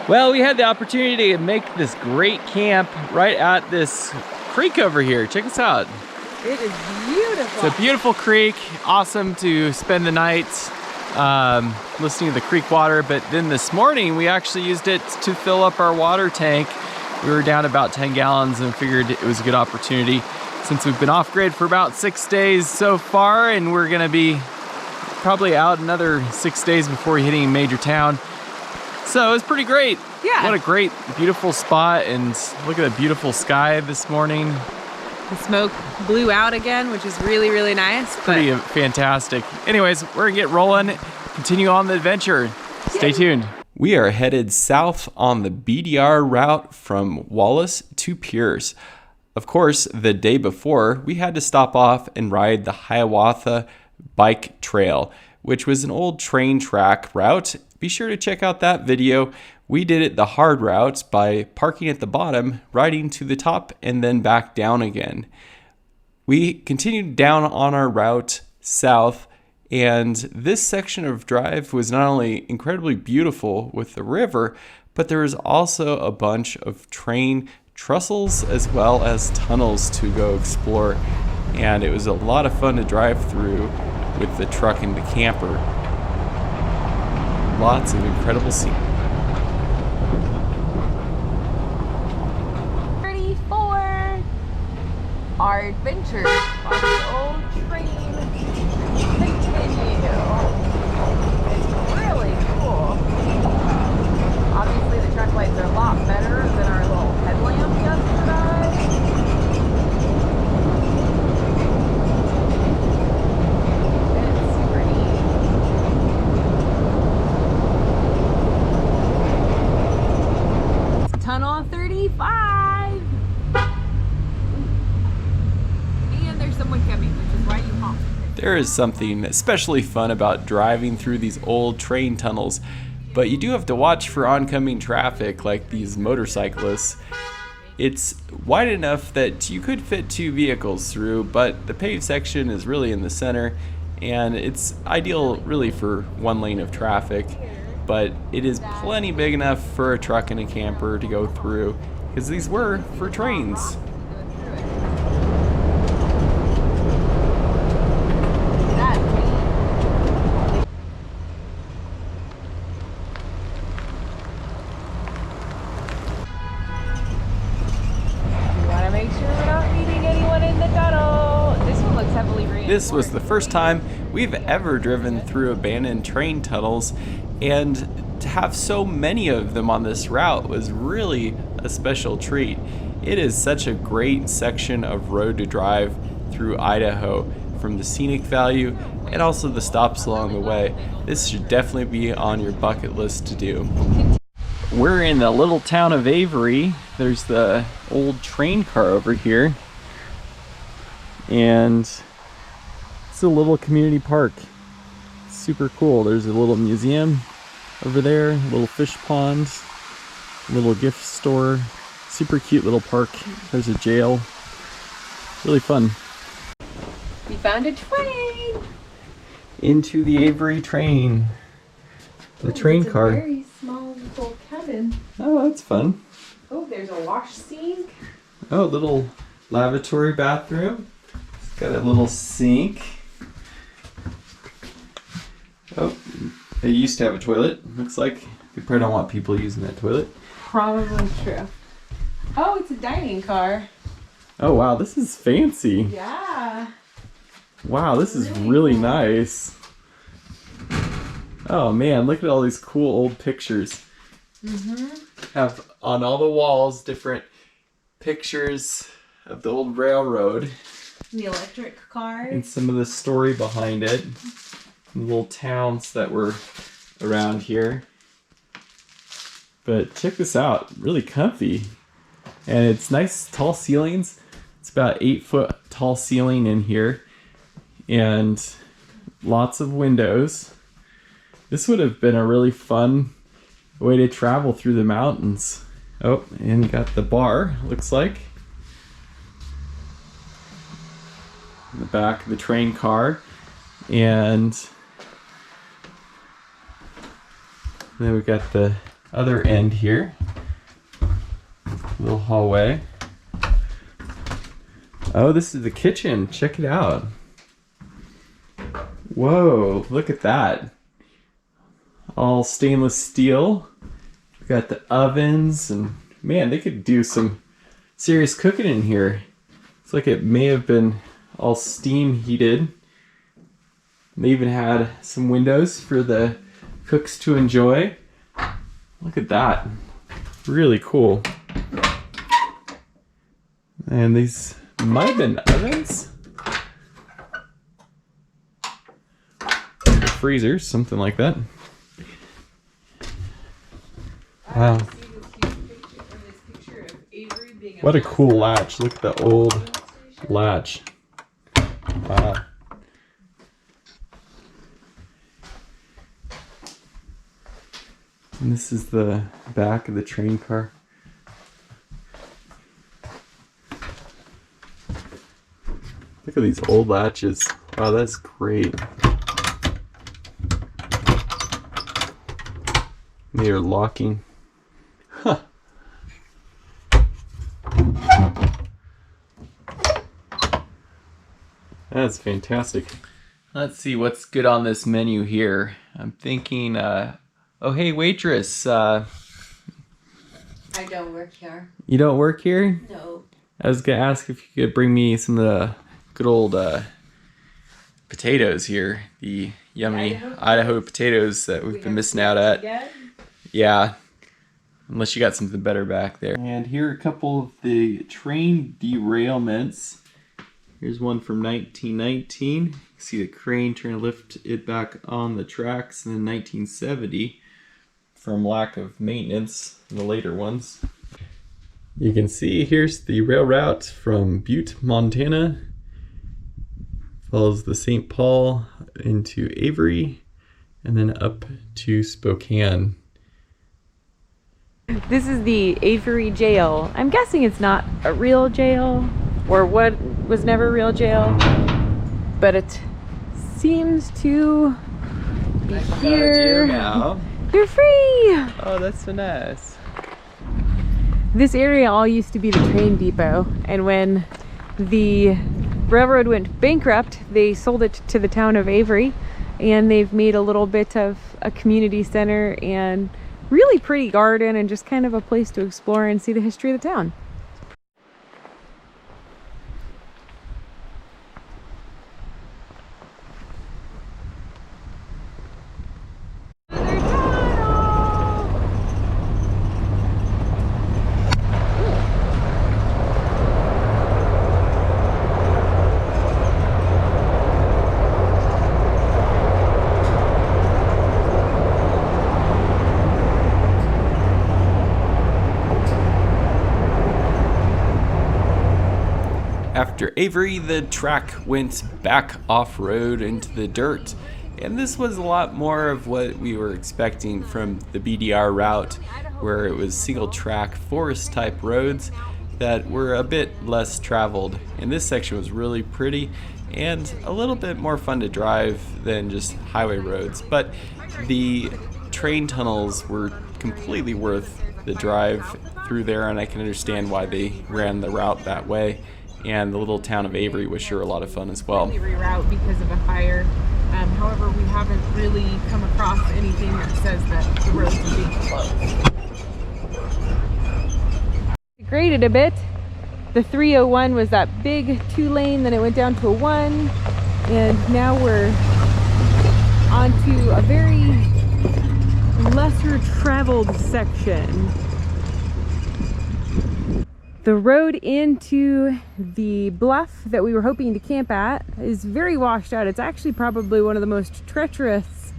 Well, we had the opportunity to make this great camp right at this creek over here. Check this out. It is beautiful. It's a beautiful creek. Awesome to spend the night listening to the creek water. But then this morning, we actually used it to fill up our water tank. We were down about 10 gallons and figured it was a good opportunity since we've been off grid for about 6 days so far, and we're gonna be probably out another 6 days before hitting a major town. So it was pretty great. Yeah. What a great, beautiful spot, and look at the beautiful sky this morning. The smoke blew out again, which is really, really nice. Pretty fantastic. Anyways, we're gonna get rolling, continue on the adventure. Stay tuned. We are headed south on the BDR route from Wallace to Pierce. Of course, the day before, we had to stop off and ride the Hiawatha Bike Trail, which was an old train track route. Be sure to check out that video. We did it the hard route by parking at the bottom, riding to the top, and then back down again. We continued down on our route south, and this section of drive was not only incredibly beautiful with the river, but there was also a bunch of train trussles as well as tunnels to go explore. And it was a lot of fun to drive through with the truck and the camper. Lots of incredible scenery. 34. Our adventure on the old train continue. It's really cool. Obviously the truck lights are a lot better than our little headlamps yesterday. Tunnel 35. And there's someone coming, which is why you honk. There is something especially fun about driving through these old train tunnels, but you do have to watch for oncoming traffic like these motorcyclists. It's wide enough that you could fit 2 vehicles through, but the paved section is really in the center, and it's ideal really for 1 lane of traffic. But it is plenty big enough for a truck and a camper to go through, because these were for trains. This was the first time we've ever driven through abandoned train tunnels, and to have so many of them on this route was really a special treat. It is such a great section of road to drive through Idaho, from the scenic value and also the stops along the way. This should definitely be on your bucket list to do. We're in the little town of Avery. There's the old train car over here, and it's a little community park. Super cool. There's a little museum over there, a little fish pond, a little gift store, super cute little park. There's a jail. Really fun. We found a train. Into the Avery train. The train car. It's a very small little cabin. Oh, that's fun. Oh, there's a wash sink. Oh, little lavatory bathroom. It's got a little sink. Oh, it used to have a toilet. Looks like you probably don't want people using that toilet. Probably true. Oh, it's a dining car. Oh wow, this is fancy. Yeah. Wow, this is really nice. Oh man, look at all these cool old pictures. Have on all the walls different pictures of the old railroad. The electric cars. And some of the story behind it. Little towns that were around here. But check this out, really comfy. And it's nice tall ceilings. It's about 8-foot tall ceiling in here. And lots of windows. This would have been a really fun way to travel through the mountains. Oh, and you got the bar, looks like. In the back of the train car. And then we got the other end here. Little hallway. Oh, this is the kitchen. Check it out. Whoa, look at that. All stainless steel. We got the ovens, and man, they could do some serious cooking in here. It's like it may have been all steam heated. They even had some windows for the cooks to enjoy. Look at that. Really cool. And these might have been ovens. Or freezers, something like that. Wow. What a cool latch. Look at the old latch. Wow. And this is the back of the train car. Look at these old latches. Wow, that's great. They are locking. Huh. That's fantastic. Let's see what's good on this menu here. I'm thinking, oh hey waitress. I don't work here. You don't work here? No. I was gonna ask if you could bring me some of the good old potatoes here. The yummy Idaho potatoes that we've been missing out at. Again? Yeah. Unless you got something better back there. And here are a couple of the train derailments. Here's one from 1919. You can see the crane trying to lift it back on the tracks. And then 1970, from lack of maintenance in the later ones. You can see here's the rail route from Butte, Montana. Follows the St. Paul into Avery and then up to Spokane. This is the Avery jail. I'm guessing it's not a real jail, or what was never a real jail, but it seems to be here. Now. You're free! Oh, that's so nice. This area all used to be the train depot, and when the railroad went bankrupt, they sold it to the town of Avery, and they've made a little bit of a community center and really pretty garden and just kind of a place to explore and see the history of the town. After Avery, the track went back off-road into the dirt, and this was a lot more of what we were expecting from the BDR route, where it was single-track forest-type roads that were a bit less traveled. And this section was really pretty and a little bit more fun to drive than just highway roads, but the train tunnels were completely worth the drive through there, and I can understand why they ran the route that way. And the little town of Avery was sure a lot of fun as well. Reroute because of a fire. However, we haven't really come across anything that says that the roads are being closed. It graded a bit. The 301 was that big 2-lane, then it went down to a 1, and now we're onto a very lesser traveled section. The road into the bluff that we were hoping to camp at is very washed out. It's actually probably one of the most treacherous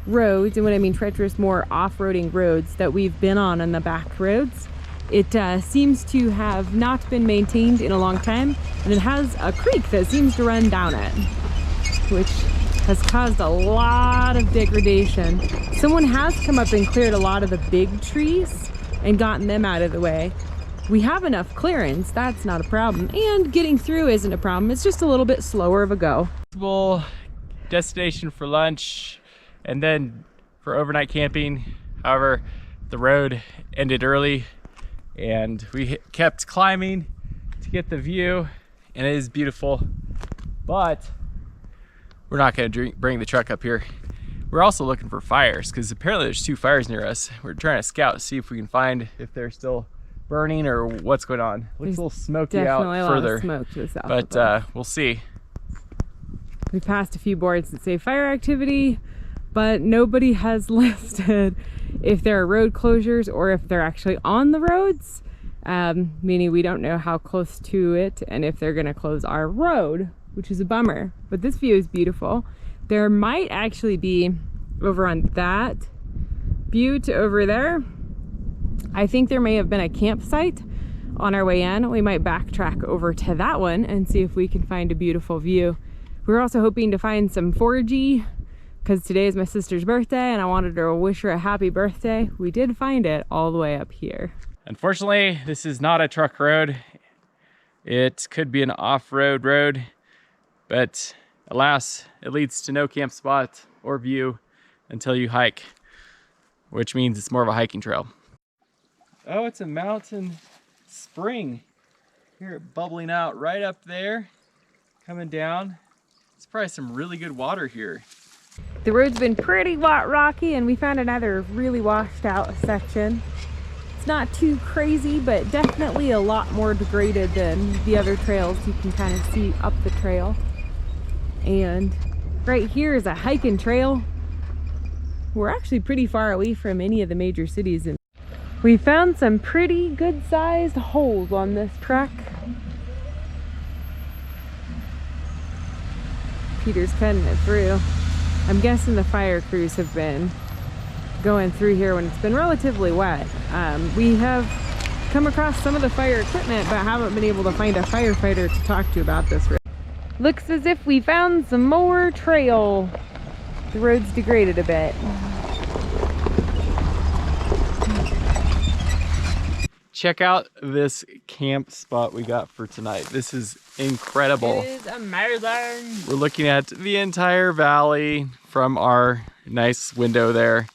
roads, and when I mean treacherous, more off-roading roads that we've been on the back roads. It seems to have not been maintained in a long time, and it has a creek that seems to run down it, which has caused a lot of degradation. Someone has come up and cleared a lot of the big trees and gotten them out of the way. We have enough clearance, that's not a problem, and getting through isn't a problem. It's just a little bit slower of a go. Destination for lunch and then for overnight camping. However, the road ended early and we kept climbing to get the view, and it is beautiful, but we're not going to bring the truck up here. We're also looking for fires because apparently there's 2 fires near us. We're trying to scout, see if we can find if they're still burning or what's going on. Looks a little smoky out further, smoke to the south, but we'll see. We passed a few boards that say fire activity, but nobody has listed if there are road closures or if they're actually on the roads, meaning we don't know how close to it and if they're going to close our road, which is a bummer. But this view is beautiful. There might actually be, over on that butte over there, I think there may have been a campsite on our way in. We might backtrack over to that one and see if we can find a beautiful view. We're also hoping to find some foragey because today is my sister's birthday and I wanted to wish her a happy birthday. We did find it all the way up here. Unfortunately, this is not a truck road. It could be an off-road road, but alas, it leads to no camp spot or view until you hike, which means it's more of a hiking trail. Oh, it's a mountain spring. Hear it bubbling out right up there, coming down. It's probably some really good water here. The road's been pretty rocky and we found another really washed out section. It's not too crazy, but definitely a lot more degraded than the other trails you can kind of see up the trail. And right here is a hiking trail. We're actually pretty far away from any of the major cities. And we found some pretty good sized holes on this trek. Peter's cutting it through. I'm guessing the fire crews have been going through here when it's been relatively wet. We have come across some of the fire equipment, but haven't been able to find a firefighter to talk to about this. Looks as if we found some more trail. The road's degraded a bit. Check out this camp spot we got for tonight. This is incredible. It is amazing. We're looking at the entire valley from our nice window there.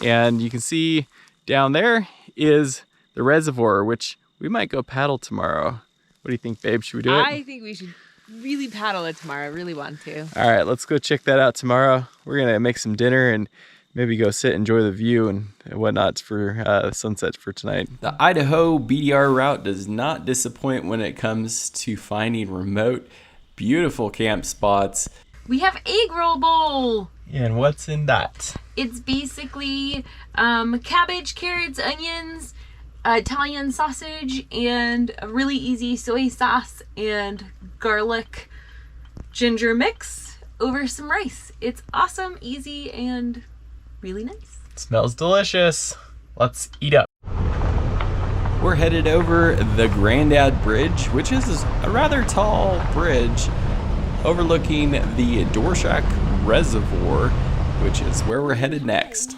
And you can see down there is the reservoir, which we might go paddle tomorrow. What do you think, babe? Should we do it? I think we should really paddle it tomorrow. I really want to. All right, let's go check that out tomorrow. We're gonna make some dinner and maybe go sit, enjoy the view and whatnot for sunset for tonight. The Idaho BDR route does not disappoint when it comes to finding remote, beautiful camp spots. We have egg roll bowl. And what's in that? It's basically cabbage, carrots, onions, Italian sausage, and a really easy soy sauce and garlic ginger mix over some rice. It's awesome, easy, and really nice. It smells delicious. Let's eat up. We're headed over the Grandad Bridge, which is a rather tall bridge overlooking the Dorshak Reservoir, which is where we're headed next.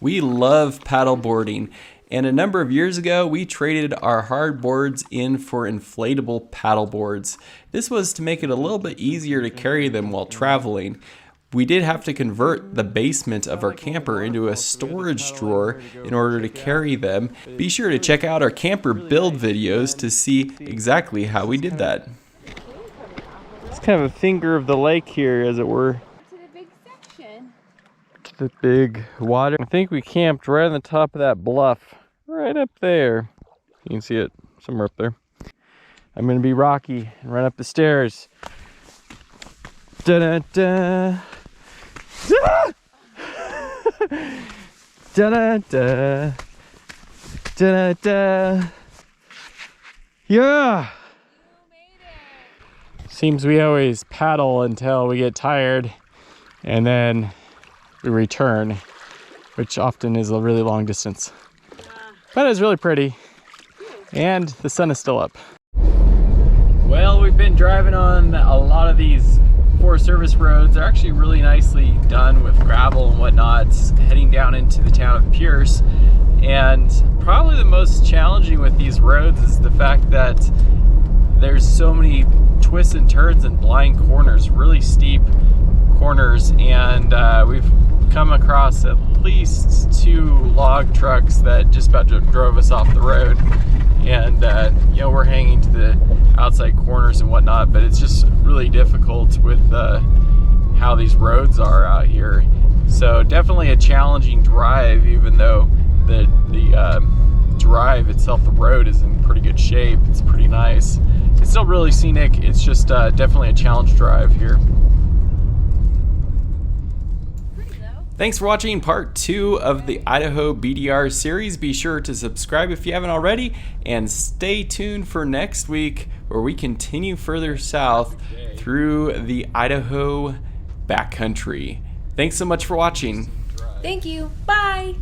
We love paddleboarding, and a number of years ago we traded our hard boards in for inflatable paddle boards. This was to make it a little bit easier to carry them while traveling. We did have to convert the basement of our camper into a storage drawer in order to carry them. Be sure to check out our camper build videos to see exactly how we did that. It's kind of a finger of the lake here, as it were. To the big section. To the big water. I think we camped right on the top of that bluff, right up there. You can see it somewhere up there. I'm gonna be Rocky and run up the stairs. Da-da-da. Da! Da-da-da. Da-da-da. Yeah! Seems we always paddle until we get tired and then we return, which often is a really long distance. But it's really pretty and the sun is still up. Well, we've been driving on a lot of these Forest Service roads. They're actually really nicely done with gravel and whatnot, heading down into the town of Pierce. And probably the most challenging with these roads is the fact that there's so many twists and turns and blind corners, really steep corners, and we've come across at least 2 log trucks that just about drove us off the road. And you know, we're hanging to the outside corners and whatnot, but it's just really difficult with how these roads are out here. So definitely a challenging drive, even though the drive itself, the road, is in pretty good shape. It's pretty nice. It's still really scenic. It's just definitely a challenge drive here. Thanks for watching part 2 of the Idaho BDR series. Be sure to subscribe if you haven't already, and stay tuned for next week, where we continue further south through the Idaho Backcountry. Thanks so much for watching. Thank you. Bye.